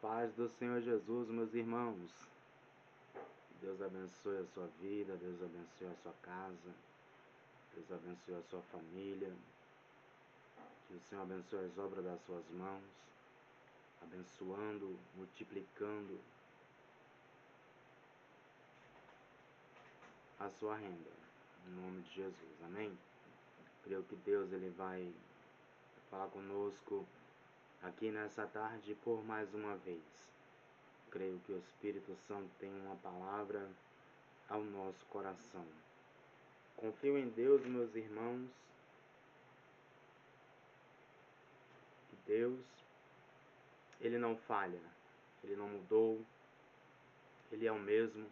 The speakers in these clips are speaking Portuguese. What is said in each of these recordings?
paz do Senhor Jesus, meus irmãos. Deus abençoe a sua vida, Deus abençoe a sua casa, Deus abençoe a sua família. Que o Senhor abençoe as obras das suas mãos, abençoando, multiplicando a sua renda, em nome de Jesus, amém? Creio que Deus ele vai falar conosco aqui nessa tarde por mais uma vez. Creio que o Espírito Santo tem uma palavra ao nosso coração. Confio em Deus, meus irmãos, que Deus, ele não falha, ele não mudou, ele é o mesmo,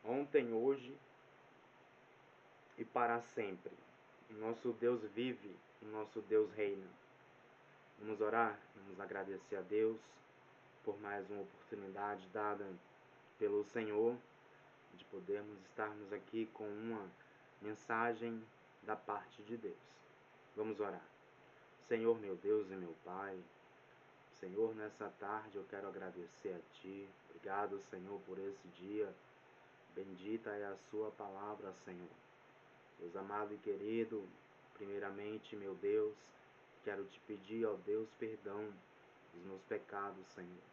ontem, hoje e para sempre. O nosso Deus vive, o nosso Deus reina. Vamos orar, vamos agradecer a Deus por mais uma oportunidade dada pelo Senhor de podermos estarmos aqui com uma mensagem da parte de Deus. Vamos orar. Senhor, meu Deus e meu Pai, Senhor, nessa tarde eu quero agradecer a Ti. Obrigado, Senhor, por esse dia. Bendita é a Sua palavra, Senhor. Deus amado e querido, primeiramente, meu Deus, quero Te pedir, ó Deus, perdão dos meus pecados, Senhor,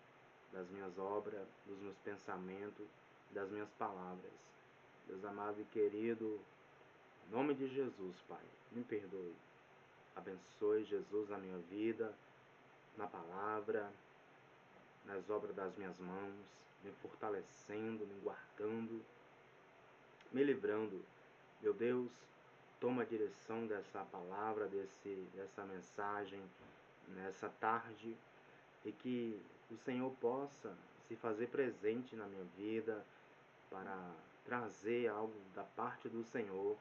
das minhas obras, dos meus pensamentos, das minhas palavras. Deus amado e querido, em nome de Jesus, Pai, me perdoe. Abençoe, Jesus, na minha vida, na palavra, nas obras das minhas mãos, me fortalecendo, me guardando, me livrando. Meu Deus, toma a direção dessa palavra, dessa mensagem, nessa tarde, e que o Senhor possa se fazer presente na minha vida para trazer algo da parte do Senhor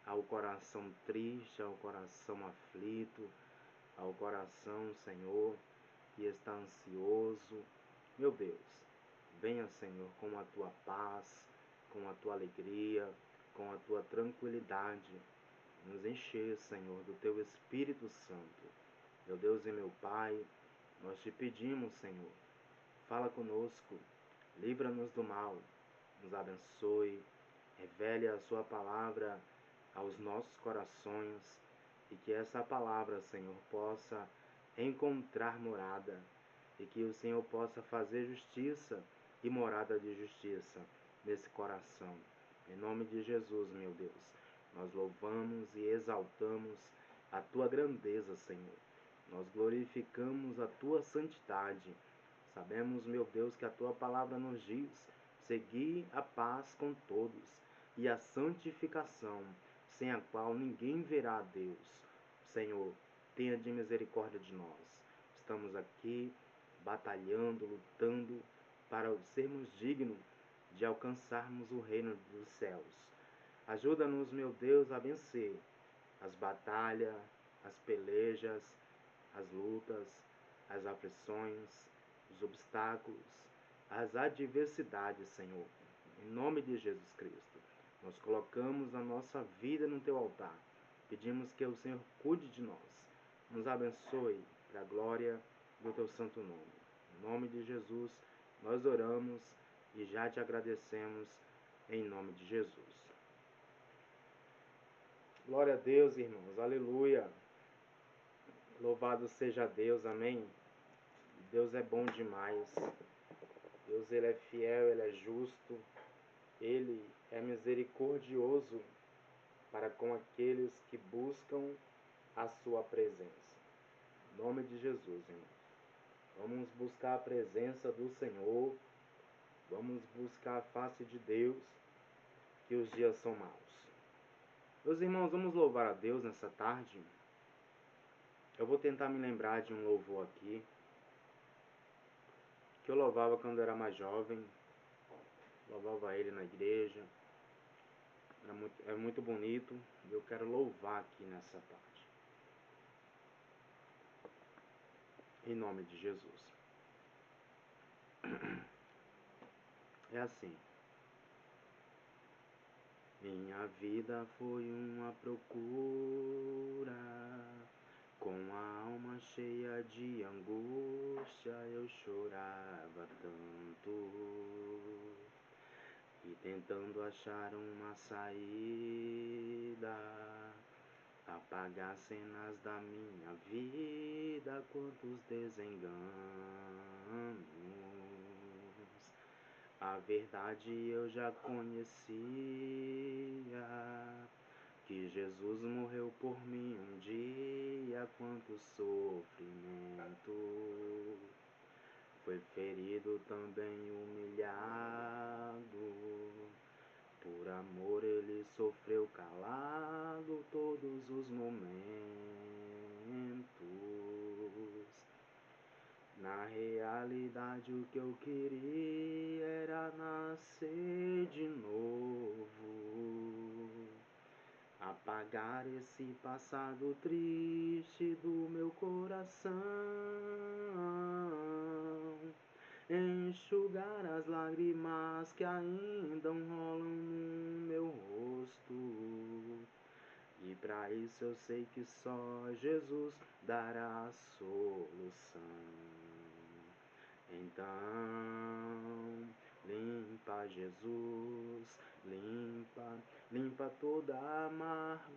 ao coração triste, ao coração aflito, ao coração, Senhor, que está ansioso. Meu Deus, venha, Senhor, com a Tua paz, com a Tua alegria, com a Tua tranquilidade. Nos encher, Senhor, do Teu Espírito Santo. Meu Deus e meu Pai, nós Te pedimos, Senhor, fala conosco, livra-nos do mal, nos abençoe, revele a Sua palavra aos nossos corações e que essa palavra, Senhor, possa encontrar morada e que o Senhor possa fazer justiça e morada de justiça nesse coração. Em nome de Jesus, meu Deus, nós louvamos e exaltamos a Tua grandeza, Senhor. Nós glorificamos a Tua santidade. Sabemos, meu Deus, que a Tua palavra nos diz: segui a paz com todos e a santificação, sem a qual ninguém verá a Deus. Senhor, tenha de misericórdia de nós. Estamos aqui batalhando, lutando para sermos dignos de alcançarmos o reino dos céus. Ajuda-nos, meu Deus, a vencer as batalhas, as pelejas, as lutas, as aflições, os obstáculos, as adversidades, Senhor. Em nome de Jesus Cristo, nós colocamos a nossa vida no Teu altar. Pedimos que o Senhor cuide de nós. Nos abençoe para a glória do Teu santo nome. Em nome de Jesus, nós oramos e já Te agradecemos em nome de Jesus. Glória a Deus, irmãos. Aleluia. Louvado seja Deus. Amém. Deus é bom demais. Deus, Ele é fiel, Ele é justo. Ele é misericordioso para com aqueles que buscam a Sua presença. Em nome de Jesus, irmãos. Vamos buscar a presença do Senhor. Vamos buscar a face de Deus, que os dias são maus. Meus irmãos, vamos louvar a Deus nessa tarde. Eu vou tentar me lembrar de um louvor aqui, que eu louvava quando era mais jovem. Louvava ele na igreja. É muito bonito. E eu quero louvar aqui nessa tarde. Em nome de Jesus. É assim. Minha vida foi uma procura, com a alma cheia de angústia eu chorava. tentando achar uma saída, apagar cenas da minha vida, quantos desenganos. A verdade eu já conhecia, que Jesus morreu por mim um dia, quanto sofrimento. Foi ferido, também humilhado, por amor ele sofreu calado todos os momentos. Na realidade o que eu queria era nascer de novo, apagar esse passado triste do meu coração, enxugar as lágrimas que ainda rolam no meu rosto. E para isso eu sei que só Jesus dará a solução. Então, limpa, Jesus, limpa, limpa toda a amargura.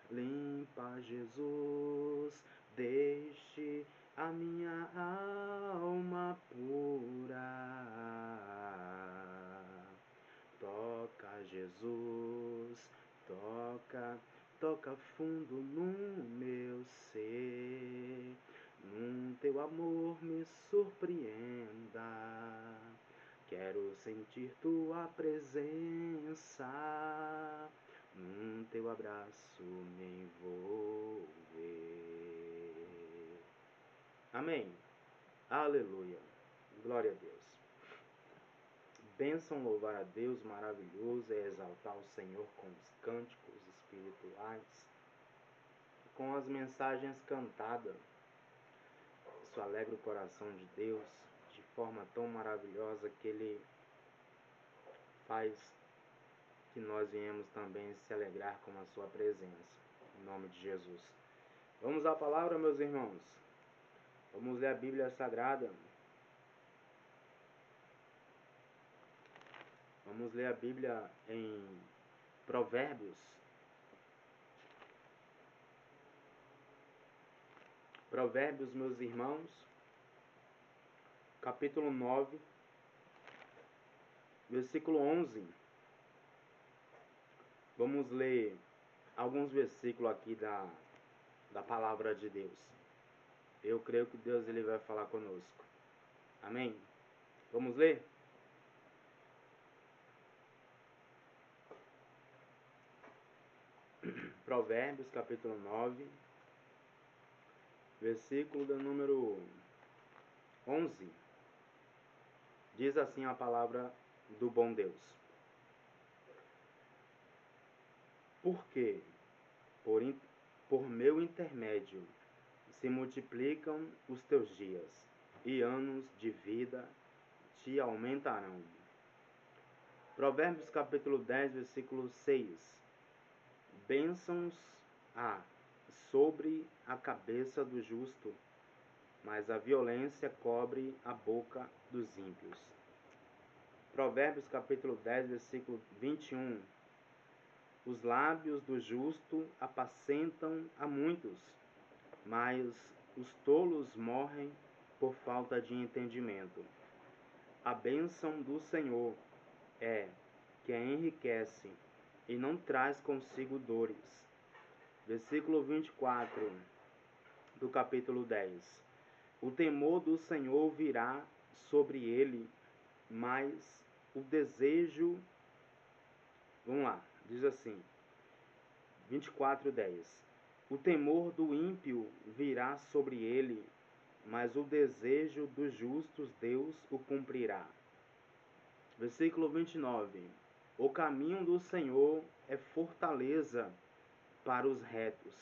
Limpa, Jesus, deixe a minha alma pura. Toca, Jesus, toca, toca fundo no meu ser, num teu amor me surpreenda. Quero sentir tua presença, num teu abraço me envolver. Amém. Aleluia. Glória a Deus. Bênção, louvar a Deus, maravilhoso é exaltar o Senhor com os cânticos espirituais, com as mensagens cantadas. Isso alegra o coração de Deus de forma tão maravilhosa que Ele faz que nós viemos também se alegrar com a sua presença. Em nome de Jesus. Vamos à palavra, meus irmãos. Vamos ler a Bíblia Sagrada. Vamos ler a Bíblia em Provérbios. Provérbios, meus irmãos, capítulo 9, versículo 11. Vamos ler alguns versículos aqui da palavra de Deus. Eu creio que Deus ele vai falar conosco. Amém? Vamos ler? Provérbios, capítulo 9, versículo do número 11. Diz assim a palavra do bom Deus. Porque por meu intermédio se multiplicam os teus dias, e anos de vida te aumentarão. Provérbios capítulo 10, versículo 6. Bênçãos há sobre a cabeça do justo, mas a violência cobre a boca dos ímpios. Provérbios capítulo 10, versículo 21. Os lábios do justo apacentam a muitos, mas os tolos morrem por falta de entendimento. A bênção do Senhor é que a enriquece e não traz consigo dores. Versículo 24 do capítulo 10. O temor do Senhor virá sobre ele, mas o desejo... Vamos lá, diz assim, 24:10. O temor do ímpio virá sobre ele, mas o desejo dos justos Deus o cumprirá. Versículo 29. O caminho do Senhor é fortaleza para os retos,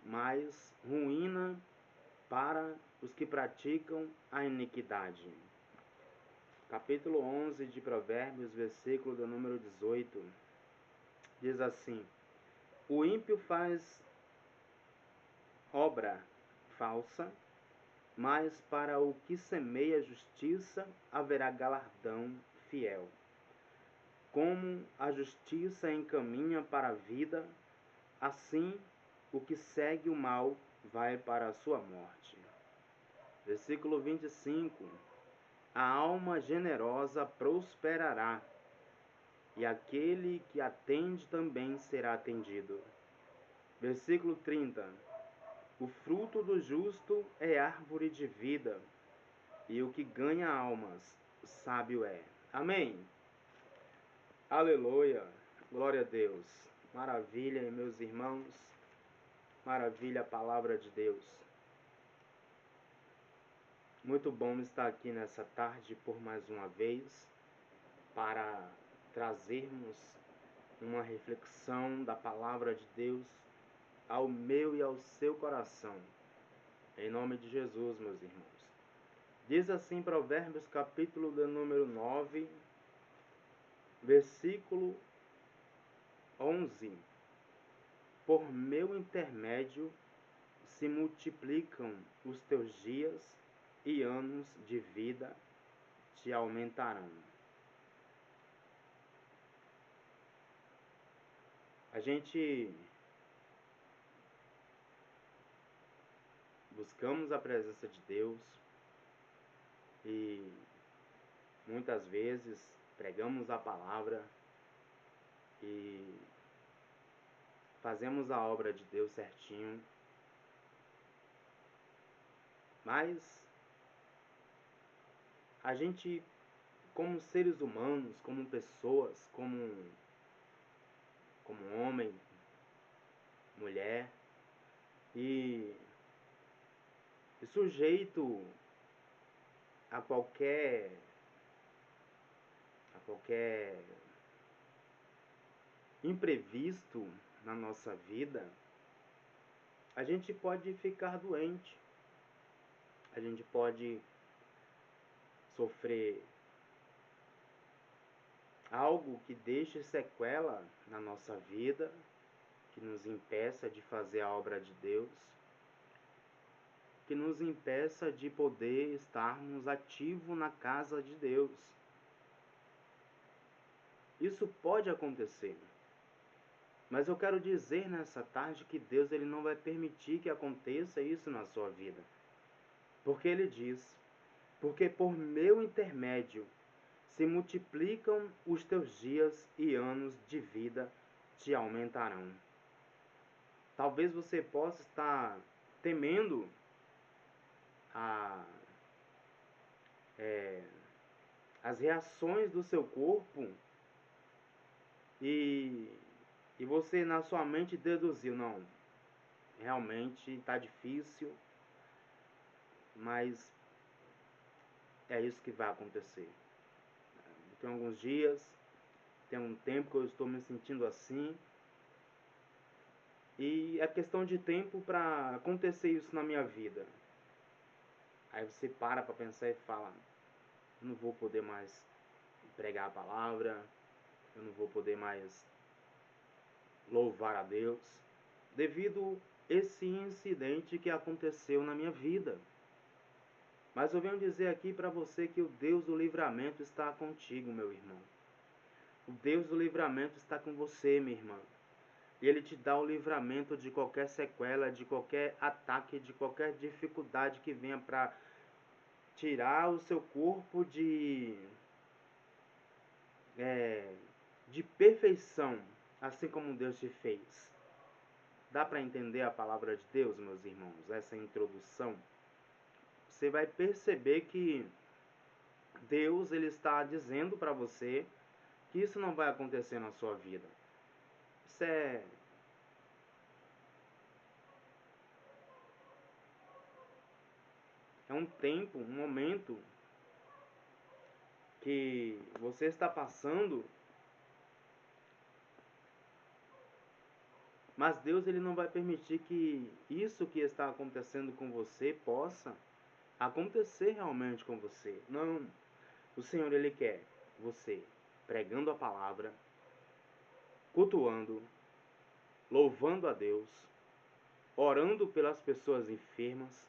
mas ruína para os que praticam a iniquidade. Capítulo 11 de Provérbios, versículo do número 18, diz assim: o ímpio faz obra falsa mas para o que semeia justiça haverá galardão fiel. Como a justiça encaminha para a vida, assim o que segue o mal vai para a sua morte. Versículo 25. A alma generosa prosperará, e aquele que atende também será atendido. Versículo 30. O fruto do justo é árvore de vida, e o que ganha almas, sábio é. Amém. Aleluia. Glória a Deus. Maravilha, meus irmãos. Maravilha a palavra de Deus. Muito bom estar aqui nessa tarde por mais uma vez para trazermos uma reflexão da palavra de Deus ao meu e ao seu coração. Em nome de Jesus, meus irmãos. Diz assim Provérbios capítulo de número 9, versículo 11. Por meu intermédio se multiplicam os teus dias e anos de vida te aumentarão. A gente buscamos a presença de Deus e muitas vezes pregamos a palavra e fazemos a obra de Deus certinho, mas a gente, como seres humanos, como pessoas, como homem, mulher e sujeito a qualquer imprevisto na nossa vida, a gente pode ficar doente, a gente pode sofrer algo que deixe sequela na nossa vida, que nos impeça de fazer a obra de Deus, que nos impeça de poder estarmos ativos na casa de Deus. Isso pode acontecer. Mas eu quero dizer nessa tarde que Deus ele não vai permitir que aconteça isso na sua vida. Porque ele diz: porque por meu intermédio se multiplicam os teus dias e anos de vida te aumentarão. Talvez você possa estar temendo as reações do seu corpo e você na sua mente deduziu, não, realmente está difícil, mas é isso que vai acontecer. Tem alguns dias, tem um tempo que eu estou me sentindo assim, e é questão de tempo para acontecer isso na minha vida. Aí você para pensar e fala: eu não vou poder mais pregar a palavra, eu não vou poder mais louvar a Deus, devido esse incidente que aconteceu na minha vida. Mas eu venho dizer aqui para você que o Deus do livramento está contigo, meu irmão. O Deus do livramento está com você, minha irmã. E Ele te dá o livramento de qualquer sequela, de qualquer ataque, de qualquer dificuldade que venha para tirar o seu corpo de perfeição, assim como Deus te fez. Dá para entender a palavra de Deus, meus irmãos? Essa introdução. Você vai perceber que Deus ele está dizendo para você que isso não vai acontecer na sua vida. Isso é um tempo, um momento que você está passando, mas Deus ele não vai permitir que isso que está acontecendo com você possa acontecer realmente com você. Não. O Senhor ele quer você pregando a palavra, cultuando, louvando a Deus, orando pelas pessoas enfermas,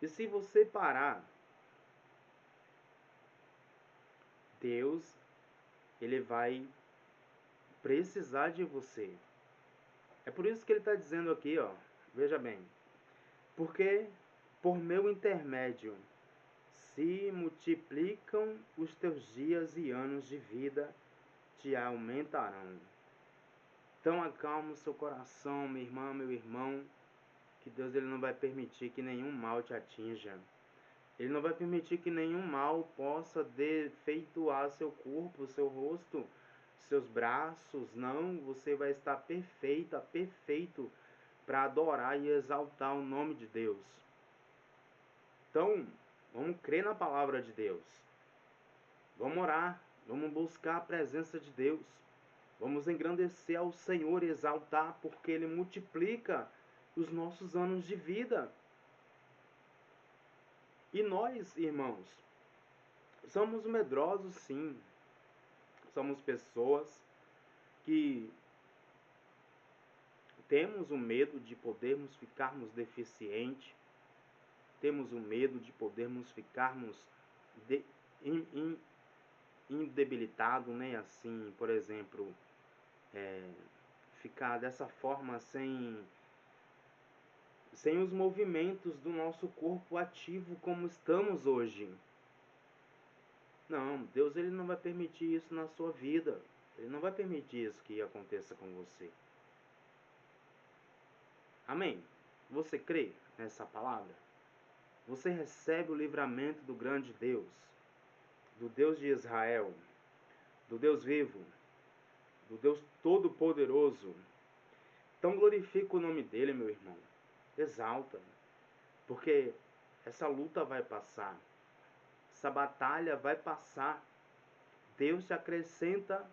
E se você parar, Deus, ele vai precisar de você. É por isso que ele está dizendo aqui, ó, veja bem, porque por meu intermédio se multiplicam os teus dias e anos de vida, te aumentarão. Então acalma o seu coração, minha irmã, meu irmão, que Deus ele não vai permitir que nenhum mal te atinja. Ele não vai permitir que nenhum mal possa defeituar seu corpo, seu rosto, seus braços. Não, você vai estar perfeita, perfeito para adorar e exaltar o nome de Deus. Então, vamos crer na palavra de Deus. Vamos orar, vamos buscar a presença de Deus. Vamos engrandecer ao Senhor, exaltar, porque Ele multiplica os nossos anos de vida. E nós, irmãos, somos medrosos, sim. Somos pessoas que temos o medo de podermos ficarmos deficientes, temos o medo de podermos ficarmos indebilitados, né? Assim, por exemplo, ficar dessa forma sem os movimentos do nosso corpo ativo como estamos hoje. Não, Deus ele não vai permitir isso na sua vida. Ele não vai permitir isso que aconteça com você. Amém? Você crê nessa palavra? Você recebe o livramento do grande Deus, do Deus de Israel, do Deus vivo, do Deus todo-poderoso. Então glorifica o nome dele, meu irmão. Exalta, porque essa luta vai passar. Essa batalha vai passar. Deus te acrescenta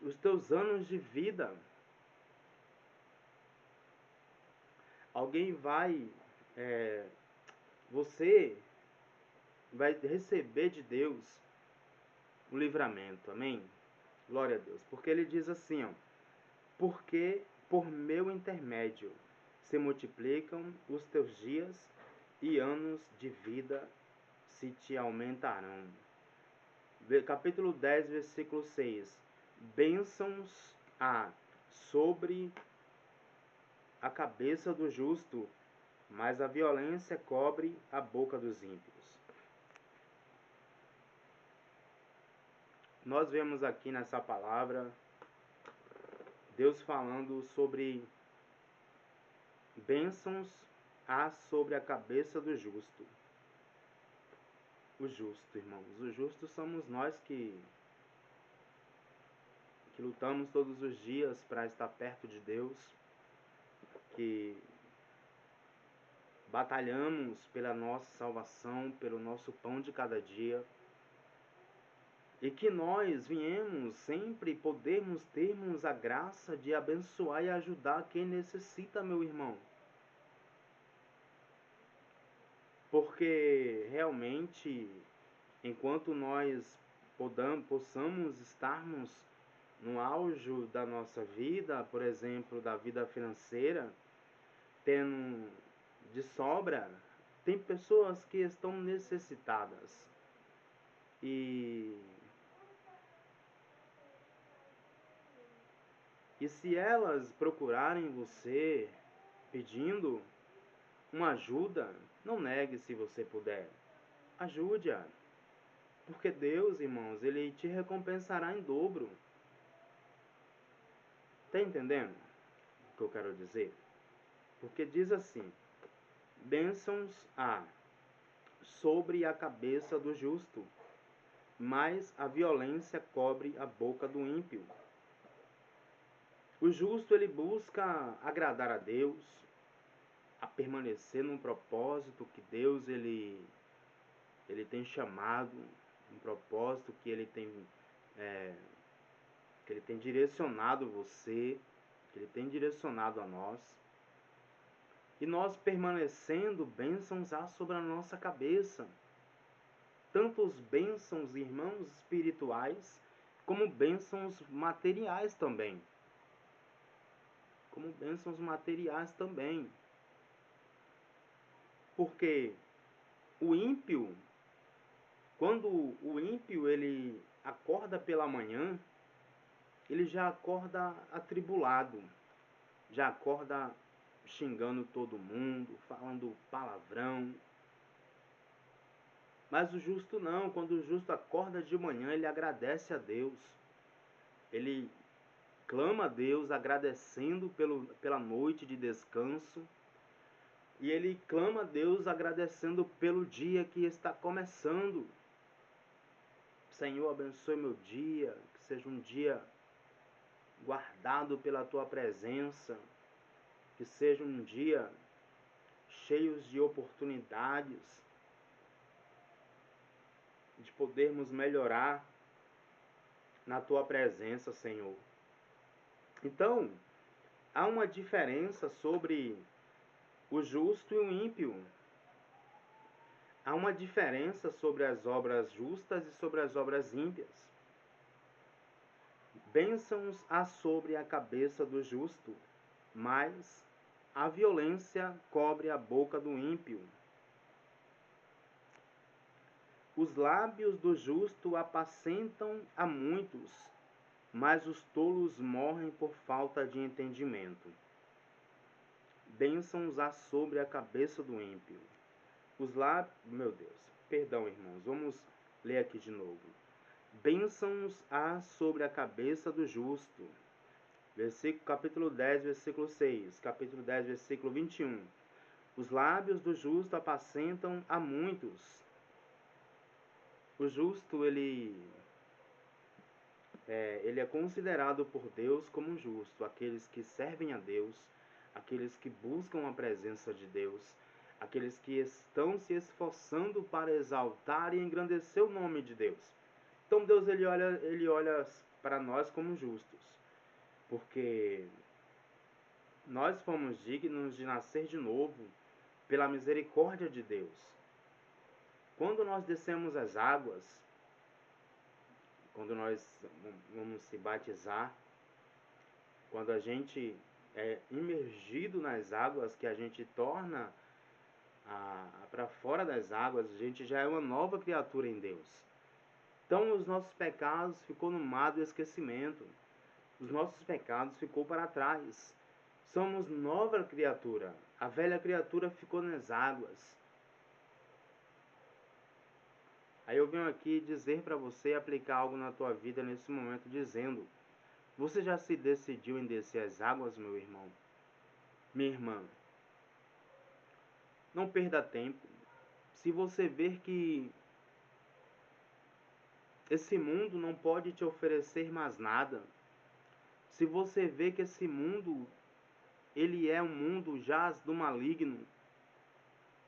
os teus anos de vida. Alguém você vai receber de Deus o livramento, amém? Glória a Deus, porque ele diz assim, ó, porque por meu intermédio se multiplicam os teus dias e anos de vida se te aumentarão. Capítulo 10, versículo 6. Bênçãos há sobre a cabeça do justo, mas a violência cobre a boca dos ímpios. Nós vemos aqui nessa palavra Deus falando sobre bênçãos há sobre a cabeça do justo. O justo, irmãos, o justo somos nós que lutamos todos os dias para estar perto de Deus, que batalhamos pela nossa salvação, pelo nosso pão de cada dia, e que nós viemos sempre podermos termos a graça de abençoar e ajudar quem necessita, meu irmão. Porque realmente, enquanto nós possamos estarmos no auge da nossa vida, por exemplo, da vida financeira, tendo de sobra, tem pessoas que estão necessitadas. E se elas procurarem você pedindo uma ajuda, não negue se você puder. Ajude-a. Porque Deus, irmãos, Ele te recompensará em dobro. Está entendendo o que eu quero dizer? Porque diz assim, bênçãos há sobre a cabeça do justo, mas a violência cobre a boca do ímpio. O justo ele busca agradar a Deus, a permanecer num propósito que Deus ele tem chamado, um propósito que ele tem direcionado você, que ele tem direcionado a nós. E nós permanecendo, bênçãos há sobre a nossa cabeça. Tanto os bênçãos, irmãos, espirituais, como bênçãos materiais também. Como bênçãos materiais também. porque o ímpio, quando o ímpio ele acorda pela manhã, ele já acorda atribulado, já acorda xingando todo mundo, falando palavrão. Mas o justo não, quando o justo acorda de manhã, ele agradece a Deus. Ele clama a Deus agradecendo pela noite de descanso. E ele clama a Deus agradecendo pelo dia que está começando. Senhor, abençoe meu dia, que seja um dia guardado pela tua presença, que seja um dia cheio de oportunidades, de podermos melhorar na tua presença, Senhor. Então, há uma diferença sobre o justo e o ímpio. Há uma diferença sobre as obras justas e sobre as obras ímpias. Bênçãos há sobre a cabeça do justo, mas a violência cobre a boca do ímpio. Os lábios do justo apacentam a muitos, mas os tolos morrem por falta de entendimento. Bênçãos há sobre a cabeça do ímpio. Os lábios... Meu Deus, perdão, irmãos, vamos ler aqui de novo. Bênçãos há sobre a cabeça do justo. Capítulo 10, versículo 6. Capítulo 10, versículo 21. Os lábios do justo apacentam a muitos. O justo, ele é considerado por Deus como justo. Aqueles que servem a Deus, aqueles que buscam a presença de Deus, aqueles que estão se esforçando para exaltar e engrandecer o nome de Deus. Então Deus ele olha para nós como justos, porque nós fomos dignos de nascer de novo pela misericórdia de Deus. Quando nós descemos as águas, quando nós vamos se batizar, quando a gente é imergido nas águas, que a gente torna para fora das águas, a gente já é uma nova criatura em Deus. Então os nossos pecados ficou no mar do esquecimento. Os nossos pecados ficou para trás. Somos nova criatura. A velha criatura ficou nas águas. Aí eu venho aqui dizer para você aplicar algo na tua vida nesse momento, dizendo: você já se decidiu em descer as águas, meu irmão? Minha irmã? Não perda tempo. Se você ver que esse mundo não pode te oferecer mais nada, se você vê que esse mundo, ele é um mundo jaz do maligno,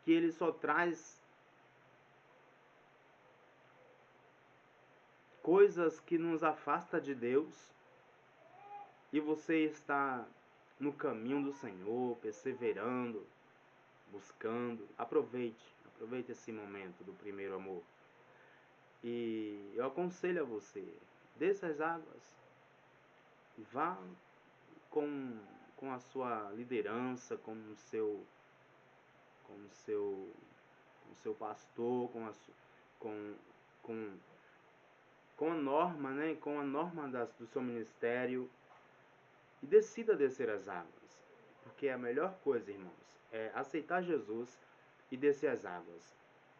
que ele só traz coisas que nos afastam de Deus, e você está no caminho do Senhor, perseverando, buscando, aproveite esse momento do primeiro amor. E eu aconselho a você, desça as águas, vá com a sua liderança, com o seu pastor, com a norma, né, com a norma do seu ministério, e decida descer as águas, porque a melhor coisa, irmãos, é aceitar Jesus e descer as águas.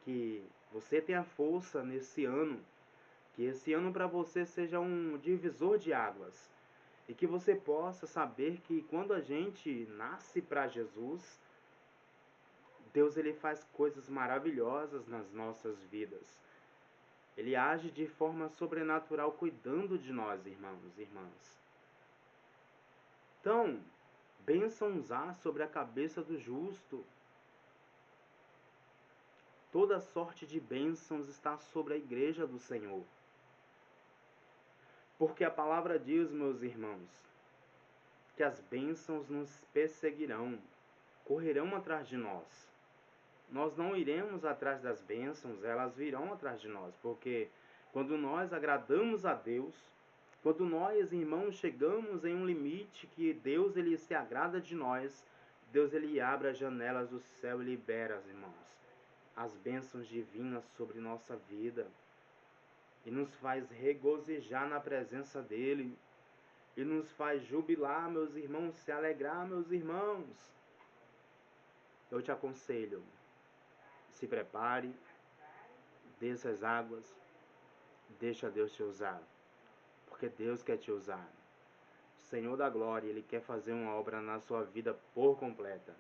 Que você tenha força nesse ano, que esse ano para você seja um divisor de águas, e que você possa saber que quando a gente nasce para Jesus, Deus ele faz coisas maravilhosas nas nossas vidas. Ele age de forma sobrenatural cuidando de nós, irmãos e irmãs. Então, bênçãos há sobre a cabeça do justo. Toda sorte de bênçãos está sobre a igreja do Senhor. Porque a palavra diz, meus irmãos, que as bênçãos nos perseguirão, correrão atrás de nós. Nós não iremos atrás das bênçãos, elas virão atrás de nós, porque quando nós agradamos a Deus, quando nós, irmãos, chegamos em um limite que Deus ele se agrada de nós, Deus, ele abre as janelas do céu e libera, irmãos, as bênçãos divinas sobre nossa vida e nos faz regozijar na presença dele e nos faz jubilar, meus irmãos, se alegrar, meus irmãos. Eu te aconselho, se prepare, desça as águas, deixa Deus te usar, porque Deus quer te usar. O Senhor da glória, ele quer fazer uma obra na sua vida por completa.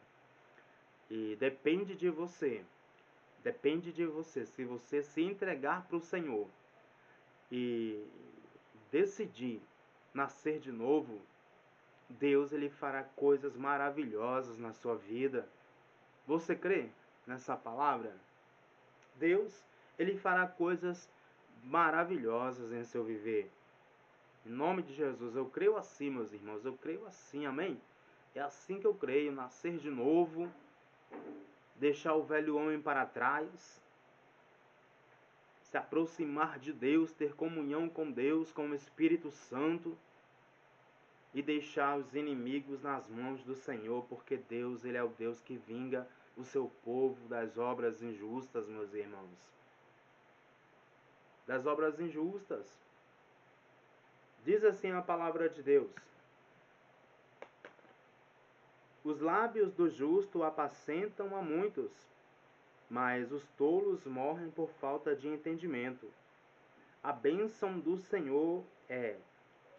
E depende de você, se você se entregar para o Senhor e decidir nascer de novo, Deus, ele fará coisas maravilhosas na sua vida. Você crê nessa palavra? Deus, ele fará coisas maravilhosas em seu viver. Em nome de Jesus, eu creio assim, meus irmãos, eu creio assim, amém? É assim que eu creio, nascer de novo, deixar o velho homem para trás, se aproximar de Deus, ter comunhão com Deus, com o Espírito Santo e deixar os inimigos nas mãos do Senhor, porque Deus, ele é o Deus que vinga o seu povo das obras injustas, meus irmãos. Das obras injustas. Diz assim a palavra de Deus: os lábios do justo apacentam a muitos, mas os tolos morrem por falta de entendimento. A bênção do Senhor é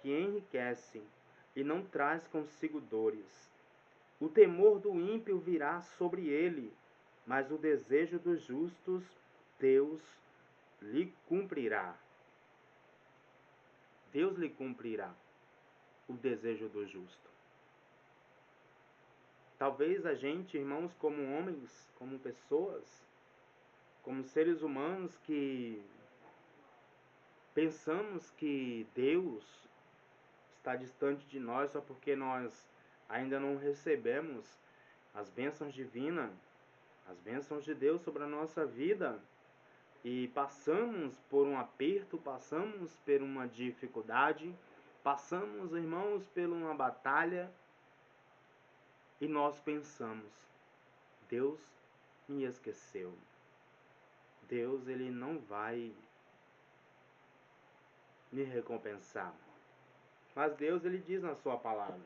que enriquece e não traz consigo dores. O temor do ímpio virá sobre ele, mas o desejo dos justos Deus lhe cumprirá. Deus lhe cumprirá o desejo do justo. Talvez a gente, irmãos, como homens, como pessoas, como seres humanos que pensamos que Deus está distante de nós só porque nós ainda não recebemos as bênçãos divinas, as bênçãos de Deus sobre a nossa vida, e passamos por um aperto, passamos por uma dificuldade, passamos, irmãos, por uma batalha, e nós pensamos: Deus me esqueceu. Deus, ele não vai me recompensar. Mas Deus, ele diz na sua palavra,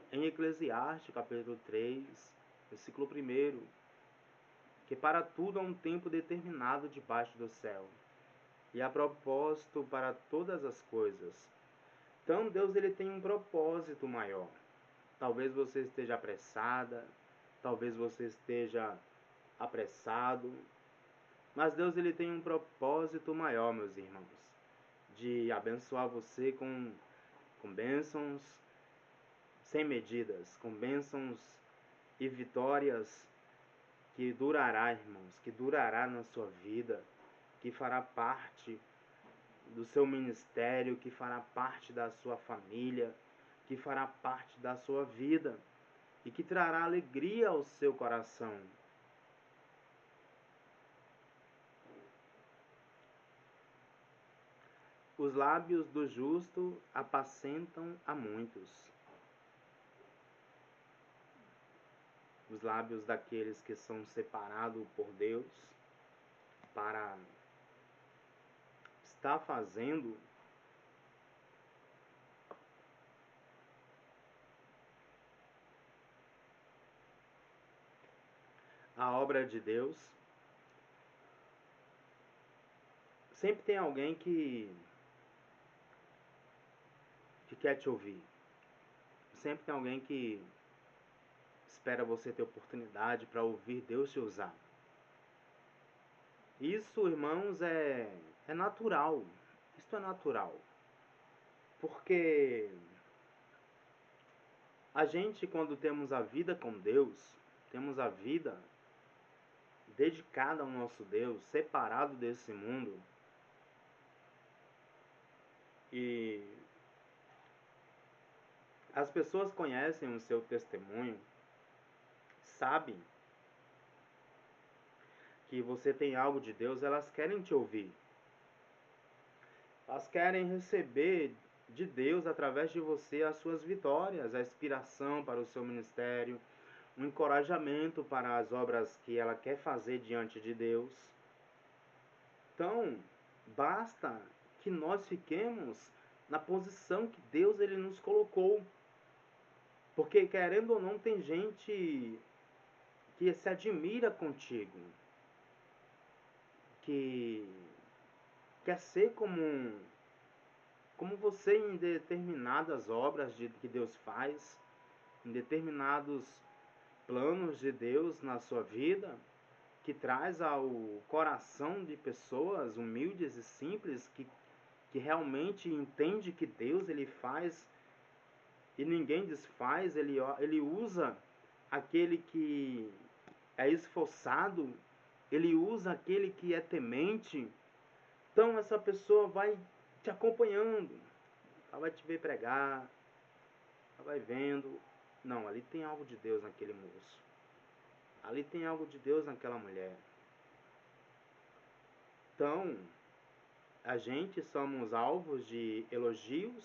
em Eclesiastes, capítulo 3, versículo 1, que para tudo há um tempo determinado debaixo do céu, e há propósito para todas as coisas. Então Deus, ele tem um propósito maior. Talvez você esteja apressada, talvez você esteja apressado, mas Deus, ele tem um propósito maior, meus irmãos, de abençoar você com bênçãos sem medidas, com bênçãos e vitórias que durará, irmãos, que durará na sua vida, que fará parte do seu ministério, que fará parte da sua família, que fará parte da sua vida e que trará alegria ao seu coração. Os lábios do justo apacentam a muitos. Os lábios daqueles que são separados por Deus para estar fazendo a obra de Deus. Sempre tem alguém que quer te ouvir. Sempre tem alguém que espera você ter oportunidade para ouvir Deus te usar. Isso, irmãos, é natural. Isso é natural. Porque a gente, quando temos a vida com Deus, temos a vida dedicada ao nosso Deus, separado desse mundo, e as pessoas conhecem o seu testemunho, sabem que você tem algo de Deus, elas querem te ouvir. Elas querem receber de Deus, através de você, as suas vitórias, a inspiração para o seu ministério, um encorajamento para as obras que ela quer fazer diante de Deus. Então, basta que nós fiquemos na posição que Deus ele nos colocou. Porque, querendo ou não, tem gente que se admira contigo, que quer ser como você em determinadas obras que Deus faz, em determinados planos de Deus na sua vida, que traz ao coração de pessoas humildes e simples que realmente entende que Deus ele faz e ninguém desfaz, ele usa aquele que é esforçado, ele usa aquele que é temente. Então essa pessoa vai te acompanhando, ela vai te ver pregar, ela vai vendo, não, ali tem algo de Deus naquele moço, ali tem algo de Deus naquela mulher. Então, a gente somos alvos de elogios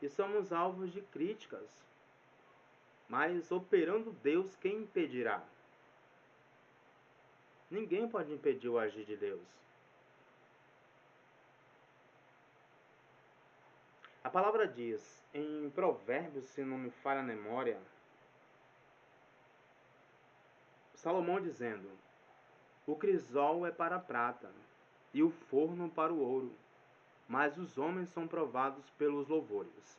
e somos alvos de críticas. Mas operando Deus, quem impedirá? Ninguém pode impedir o agir de Deus. A palavra diz, em Provérbios, se não me falha a memória, Salomão dizendo: o crisol é para a prata, e o forno para o ouro, mas os homens são provados pelos louvores.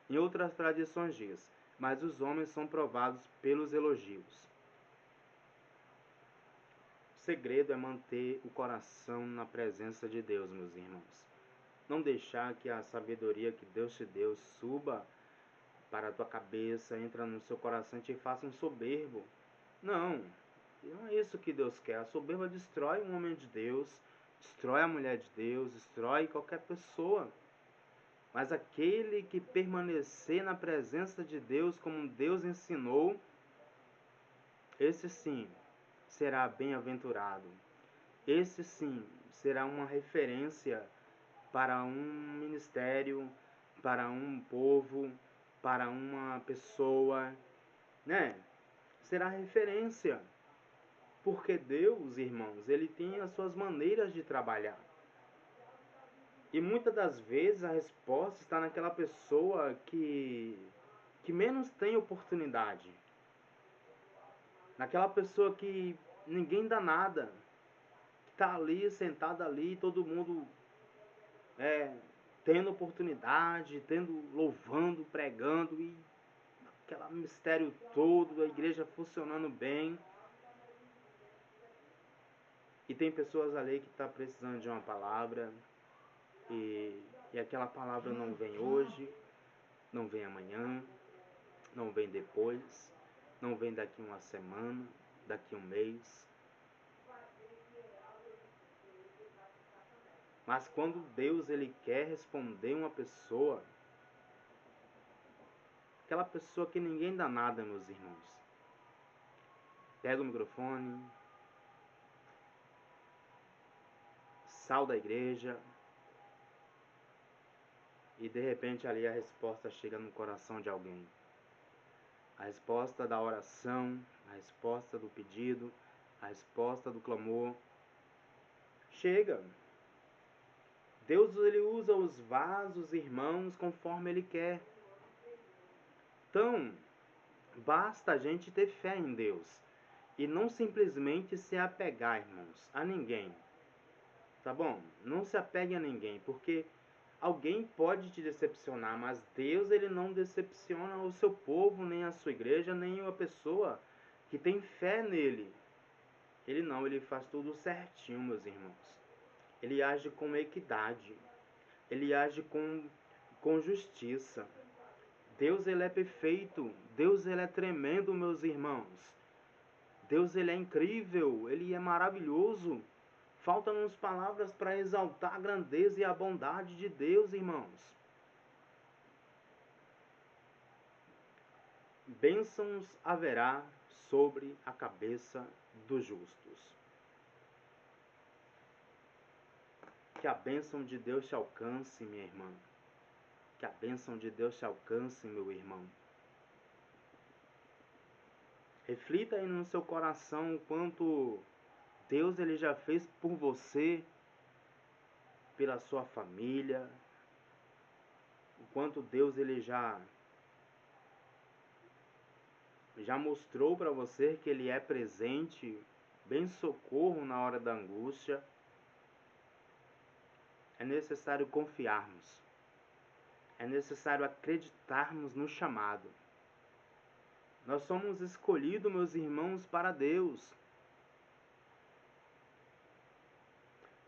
Em outras tradições diz: mas os homens são provados pelos elogios. O segredo é manter o coração na presença de Deus, meus irmãos. Não deixar que a sabedoria que Deus te deu suba para a tua cabeça, entra no seu coração e te faça um soberbo. Não, não é isso que Deus quer. A soberba destrói um homem de Deus, destrói a mulher de Deus, destrói qualquer pessoa. Mas aquele que permanecer na presença de Deus, como Deus ensinou, esse sim será bem-aventurado. Esse sim será uma referência para um ministério, para um povo, para uma pessoa, né? Será referência. Porque Deus, irmãos, ele tem as suas maneiras de trabalhar. E muitas das vezes a resposta está naquela pessoa que menos tem oportunidade. Naquela pessoa que ninguém dá nada. Que está ali, sentada ali, todo mundo tendo oportunidade, louvando, pregando e aquele mistério todo, a igreja funcionando bem. E tem pessoas ali que estão precisando de uma palavra e aquela palavra não vem hoje, não vem amanhã, não vem depois, não vem daqui uma semana, daqui um mês. Mas quando Deus ele quer responder uma pessoa, aquela pessoa que ninguém dá nada, meus irmãos, pega o microfone, sal da igreja, e de repente ali a resposta chega no coração de alguém. A resposta da oração, a resposta do pedido, a resposta do clamor chega. Deus ele usa os vasos, irmãos, conforme ele quer. Então, basta a gente ter fé em Deus e não simplesmente se apegar, irmãos, a ninguém. Tá bom? Não se apegue a ninguém, porque alguém pode te decepcionar, mas Deus ele não decepciona o seu povo, nem a sua igreja, nem uma pessoa que tem fé nele. Ele faz tudo certinho, meus irmãos. Ele age com equidade. Ele age com justiça. Deus ele é perfeito. Deus ele é tremendo, meus irmãos. Deus ele é incrível, ele é maravilhoso. Faltam-nos palavras para exaltar a grandeza e a bondade de Deus, irmãos. Bênçãos haverá sobre a cabeça dos justos. Que a bênção de Deus te alcance, minha irmã. Que a bênção de Deus te alcance, meu irmão. Reflita aí no seu coração o quanto Deus ele já fez por você, pela sua família, o quanto Deus ele já mostrou para você que ele é presente, bem socorro na hora da angústia. É necessário confiarmos. É necessário acreditarmos no chamado. Nós somos escolhidos, meus irmãos, para Deus.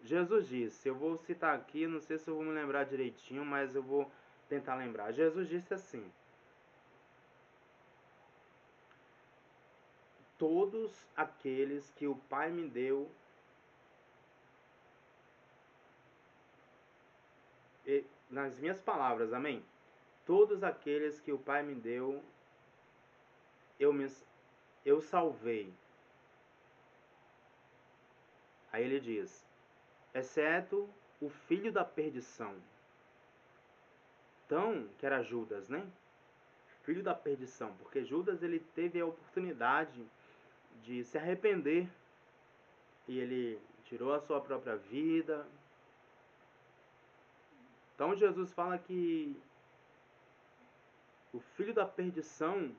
Jesus disse, eu vou citar aqui, não sei se eu vou me lembrar direitinho, mas eu vou tentar lembrar. Jesus disse assim: todos aqueles que o Pai me deu, nas minhas palavras, amém? Todos aqueles que o Pai me deu, eu salvei. Aí ele diz, exceto o filho da perdição. Então, que era Judas, né? Filho da perdição, porque Judas ele teve a oportunidade de se arrepender e ele tirou a sua própria vida. Então Jesus fala que o filho da perdição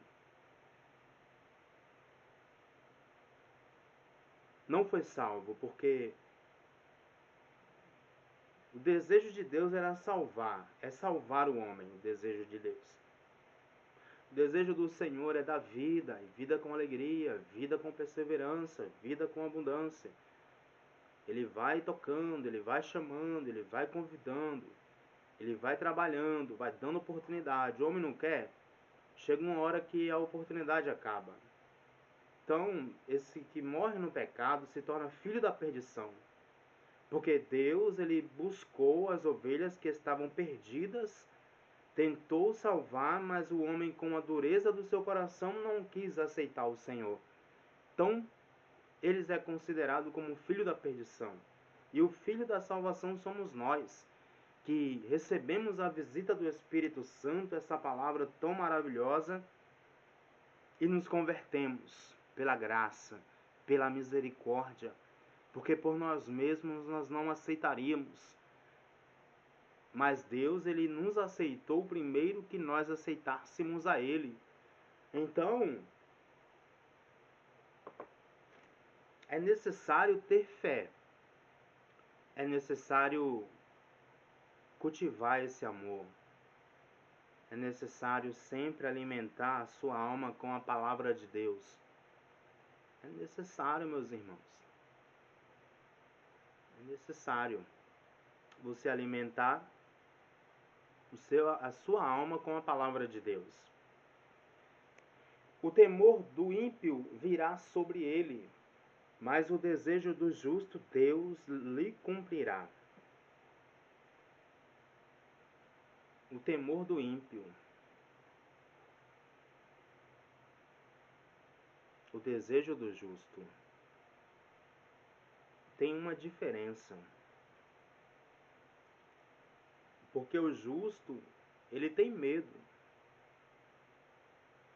não foi salvo, porque o desejo de Deus era salvar, é salvar o homem, o desejo de Deus. O desejo do Senhor é dar vida, e vida com alegria, vida com perseverança, vida com abundância. Ele vai tocando, ele vai chamando, ele vai convidando, ele vai trabalhando, vai dando oportunidade. O homem não quer, chega uma hora que a oportunidade acaba. Então, esse que morre no pecado se torna filho da perdição. Porque Deus, ele buscou as ovelhas que estavam perdidas, tentou salvar, mas o homem, com a dureza do seu coração, não quis aceitar o Senhor. Então, eles é considerado como filho da perdição. E o filho da salvação somos nós, que recebemos a visita do Espírito Santo, essa palavra tão maravilhosa, e nos convertemos pela graça, pela misericórdia, porque por nós mesmos nós não aceitaríamos. Mas Deus, ele nos aceitou primeiro que nós aceitássemos a ele. Então, é necessário ter fé. É necessário cultivar esse amor. É necessário sempre alimentar a sua alma com a palavra de Deus. É necessário, meus irmãos. É necessário você alimentar a sua alma com a palavra de Deus. O temor do ímpio virá sobre ele, mas o desejo do justo Deus lhe cumprirá. O temor do ímpio. O desejo do justo. Tem uma diferença. Porque o justo, ele tem medo.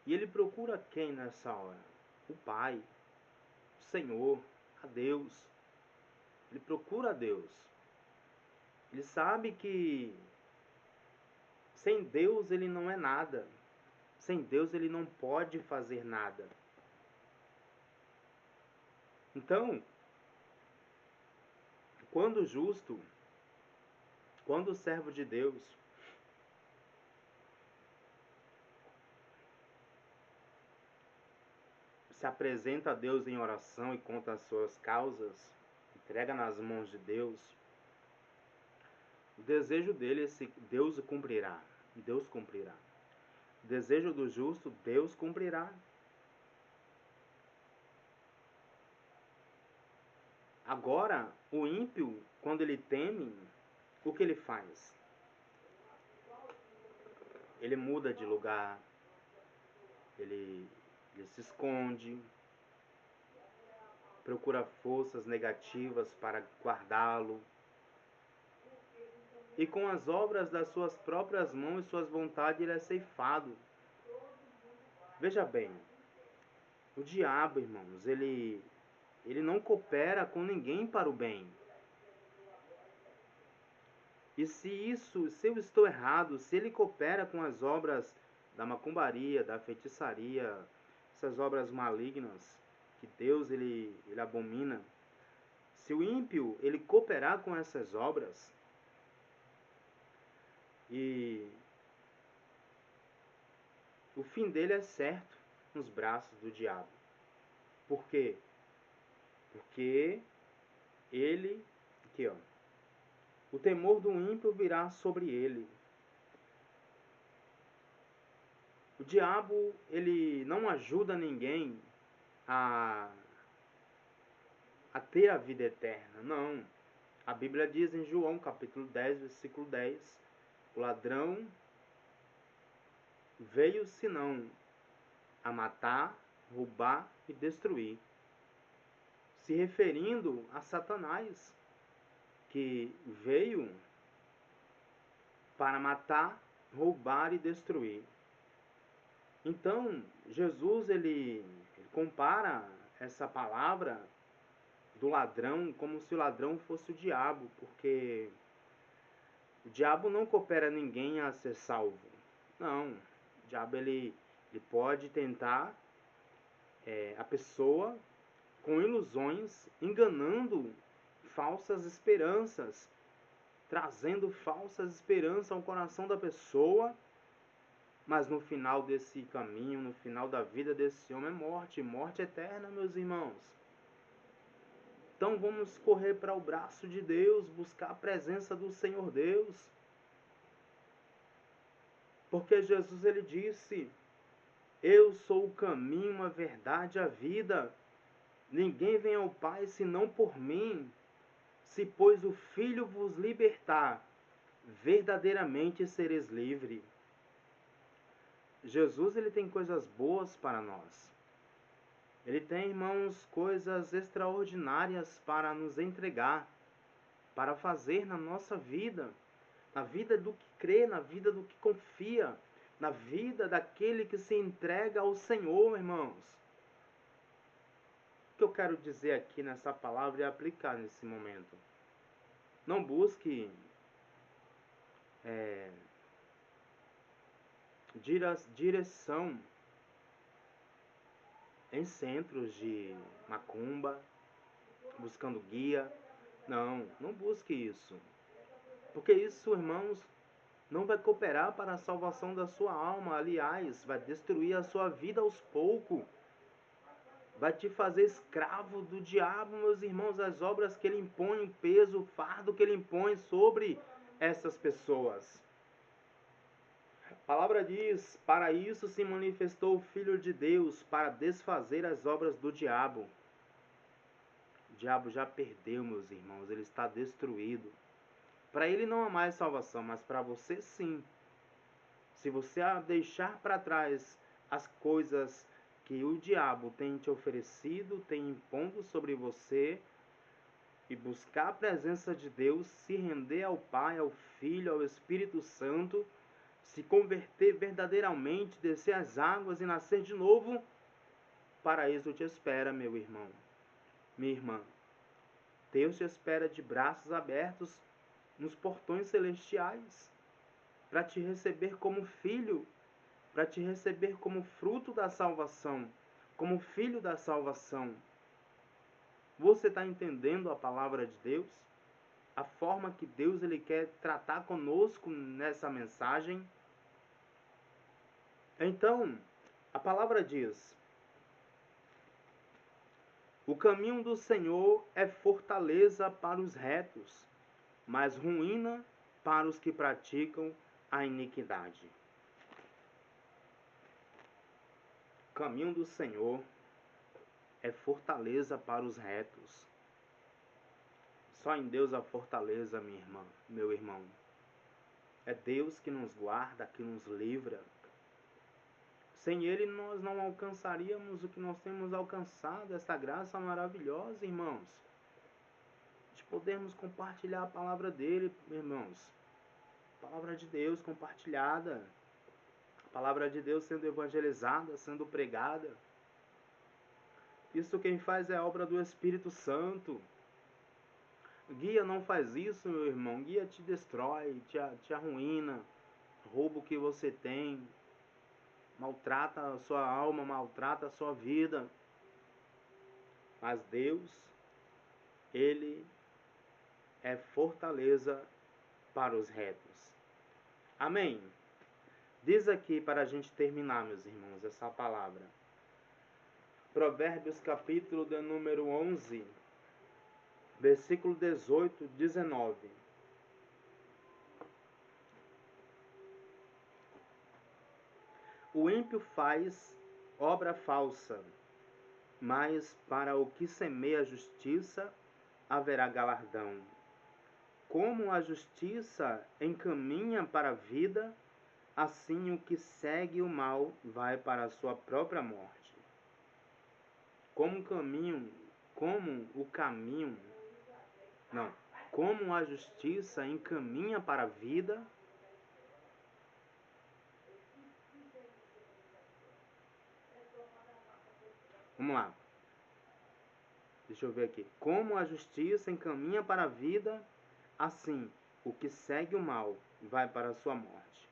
E ele procura quem nessa hora? O Pai, o Senhor, a Deus. Ele procura a Deus. Ele sabe que sem Deus ele não é nada. Sem Deus ele não pode fazer nada. Então, quando o justo, quando o servo de Deus se apresenta a Deus em oração e conta as suas causas, entrega nas mãos de Deus, o desejo dele é se Deus cumprirá. Deus cumprirá. O desejo do justo, Deus cumprirá. Agora, o ímpio, quando ele teme, o que ele faz? Ele muda de lugar, ele se esconde, procura forças negativas para guardá-lo. E com as obras das suas próprias mãos e suas vontades ele é ceifado. Veja bem, O diabo, irmãos, ele não coopera com ninguém para o bem. E se eu estou errado, se ele coopera com as obras da macumbaria, da feitiçaria, essas obras malignas que Deus ele abomina, se o ímpio ele cooperar com essas obras, e o fim dele é certo nos braços do diabo. Por quê? Porque ele, aqui ó, o temor do ímpio virá sobre ele. O diabo, ele não ajuda ninguém a, a ter a vida eterna, não. A Bíblia diz em João, capítulo 10, versículo 10, o ladrão veio senão a matar, roubar e destruir. Se referindo a Satanás, que veio para matar, roubar e destruir. Então, Jesus ele compara essa palavra do ladrão como se o ladrão fosse o diabo, porque o diabo não coopera ninguém a ser salvo. Não, o diabo ele pode tentar a pessoa com ilusões, enganando falsas esperanças, trazendo falsas esperanças ao coração da pessoa, mas no final desse caminho, no final da vida desse homem é morte, morte eterna, meus irmãos. Então vamos correr para o braço de Deus, buscar a presença do Senhor Deus. Porque Jesus ele disse: eu sou o caminho, a verdade, a vida. Ninguém vem ao Pai senão por mim. Se pois o Filho vos libertar, verdadeiramente sereis livre. Jesus ele tem coisas boas para nós. Ele tem, irmãos, coisas extraordinárias para nos entregar, para fazer na nossa vida, na vida do que crê, na vida do que confia, na vida daquele que se entrega ao Senhor, irmãos. O que eu quero dizer aqui nessa palavra e aplicar nesse momento? Não busque direção em centros de macumba, buscando guia. Não, não busque isso. Porque isso, irmãos, não vai cooperar para a salvação da sua alma. Aliás, vai destruir a sua vida aos poucos. Vai te fazer escravo do diabo, meus irmãos, as obras que ele impõe, o peso, o fardo que ele impõe sobre essas pessoas. A palavra diz: para isso se manifestou o Filho de Deus, para desfazer as obras do diabo. O diabo já perdeu, meus irmãos, ele está destruído. Para ele não há mais salvação, mas para você sim. Se você deixar para trás as coisas que o diabo tem te oferecido, tem impondo sobre você, e buscar a presença de Deus, se render ao Pai, ao Filho, ao Espírito Santo, se converter verdadeiramente, descer as águas e nascer de novo, paraíso te espera, meu irmão, minha irmã. Deus te espera de braços abertos nos portões celestiais, para te receber como filho, para te receber como fruto da salvação, como filho da salvação. Você está entendendo a palavra de Deus? A forma que Deus ele quer tratar conosco nessa mensagem? Então, a palavra diz: o caminho do Senhor é fortaleza para os retos, mas ruína para os que praticam a iniquidade. O caminho do Senhor é fortaleza para os retos. Só em Deus há fortaleza, minha irmã, meu irmão. É Deus que nos guarda, que nos livra. Sem Ele nós não alcançaríamos o que nós temos alcançado, essa graça maravilhosa, irmãos. De podermos compartilhar a palavra dele, irmãos. A palavra de Deus compartilhada. A palavra de Deus sendo evangelizada, sendo pregada. Isso quem faz é a obra do Espírito Santo. Guia não faz isso, meu irmão. Guia te destrói, te arruína, rouba o que você tem, maltrata a sua alma, maltrata a sua vida. Mas Deus, Ele é fortaleza para os retos. Amém? Diz aqui para a gente terminar, meus irmãos, essa palavra. Provérbios capítulo de número 11, versículo 18, 19. O ímpio faz obra falsa, mas para o que semeia a justiça haverá galardão. Como a justiça encaminha para a vida, assim o que segue o mal vai para a sua própria morte. Como a justiça encaminha para a vida, vamos lá, deixa eu ver aqui. Como a justiça encaminha para a vida, assim o que segue o mal vai para a sua morte.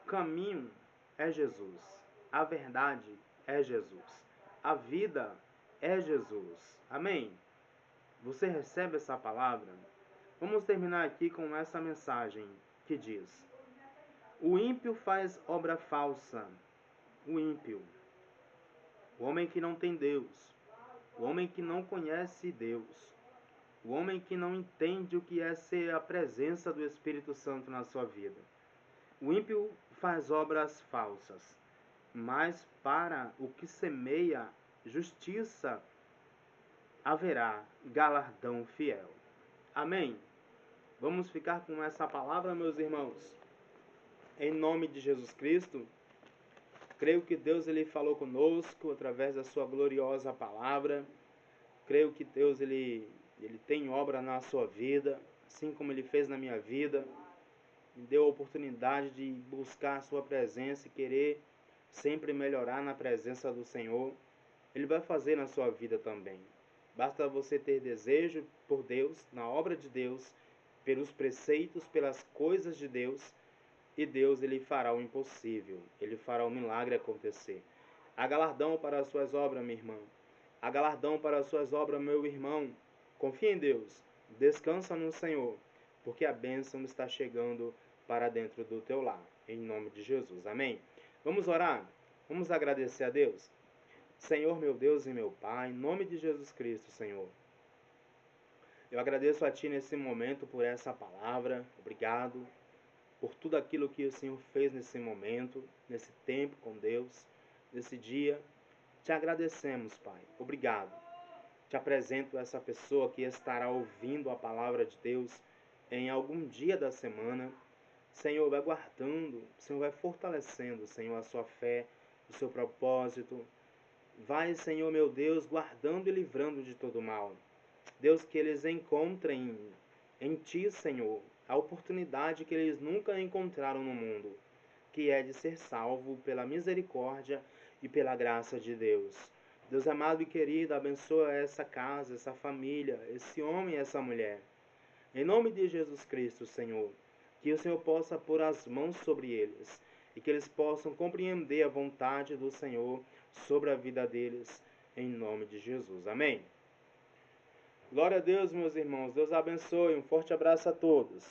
O caminho é Jesus, a verdade é Jesus, a vida é Jesus. Amém? Você recebe essa palavra? Vamos terminar aqui com essa mensagem que diz: o ímpio faz obra falsa. O ímpio, o homem que não tem Deus, o homem que não conhece Deus, o homem que não entende o que é ser a presença do Espírito Santo na sua vida. O ímpio faz obras falsas, mas para o que semeia justiça haverá galardão fiel. Amém? Vamos ficar com essa palavra, meus irmãos. Em nome de Jesus Cristo, creio que Deus ele falou conosco através da sua gloriosa palavra. Creio que Deus ele tem obra na sua vida, assim como ele fez na minha vida. Me deu a oportunidade de buscar a sua presença e querer sempre melhorar na presença do Senhor. Ele vai fazer na sua vida também. Basta você ter desejo por Deus, na obra de Deus, pelos preceitos, pelas coisas de Deus, e Deus ele fará o impossível, ele fará o milagre acontecer. Há galardão para as suas obras, minha irmã. Há galardão para as suas obras, meu irmão. Confia em Deus, descansa no Senhor, porque a bênção está chegando para dentro do teu lar, em nome de Jesus. Amém? Vamos orar? Vamos agradecer a Deus? Senhor, meu Deus e meu Pai, em nome de Jesus Cristo, Senhor. Eu agradeço a Ti nesse momento por essa palavra. Obrigado por tudo aquilo que o Senhor fez nesse momento, nesse tempo com Deus, nesse dia. Te agradecemos, Pai. Obrigado. Te apresento essa pessoa que estará ouvindo a palavra de Deus em algum dia da semana. Senhor, vai guardando, Senhor, vai fortalecendo, Senhor, a sua fé, o seu propósito. Vai, Senhor, meu Deus, guardando e livrando de todo mal. Deus, que eles encontrem em Ti, Senhor, a oportunidade que eles nunca encontraram no mundo, que é de ser salvo pela misericórdia e pela graça de Deus. Deus amado e querido, abençoa essa casa, essa família, esse homem e essa mulher. Em nome de Jesus Cristo, Senhor, que o Senhor possa pôr as mãos sobre eles e que eles possam compreender a vontade do Senhor sobre a vida deles, em nome de Jesus. Amém? Glória a Deus, meus irmãos. Deus abençoe. Um forte abraço a todos.